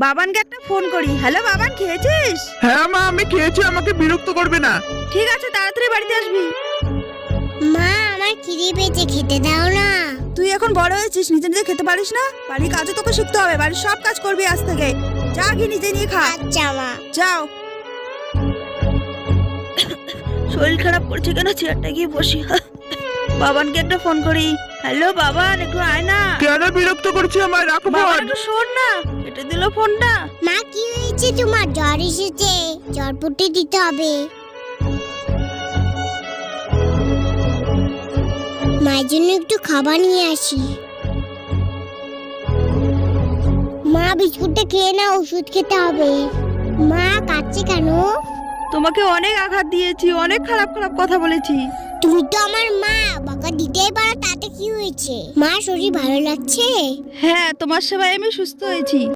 বাবানকে একটা ফোন করি। হ্যালো বাবান, খেয়েছিস? হ্যাঁ মা, আমি খেয়েছি, আমাকে বিরক্ত করবে না। ঠিক আছে, তাড়াতাড়ি বাড়িতে আসবি। মা, আমার খিদে পেয়েছে, খেতে দাও না। তুই এখন বড় হয়েছিস, নিজে নিজে খেতে পারিস না? বাড়ির কাজও তোকে শিখতে হবে, বাড়ির সব কাজ করবি আজ থেকে। যা গিয়ে নিজে নিয়ে খা। আচ্ছা মা। যাও। শরীর খারাপ করছে কেন, চেয়ারটা গিয়ে বসি। বাবানকে একটা ফোন করি। হ্যালো বাবান, একটু আয় না। কেন বিরক্ত করছি আমায়? রাখো বাবান ফোন। একটু শোন না, কেটে দিল ফোনটা। মা, কি হয়েছে তোমার? জ্বর এসেছে, জ্বর পুটি দিতে হবে। মায়ের জন্য একটু খাবার নিয়ে আসি। মা, বিস্কুটটা খেয়ে না, ওষুধ খেতে হবে। মা, কাঁদছে কেন? তোমাকে অনেক আঘাত দিয়েছি, অনেক খারাপ খারাপ কথা বলেছি। তুমি তো আমার মা, বকা দিতেই পারো, তাতে কি হয়েছে? মা, শরীর ভালো লাগছে? হ্যাঁ, তোমার সেবায় আমি সুস্থ হয়েছি।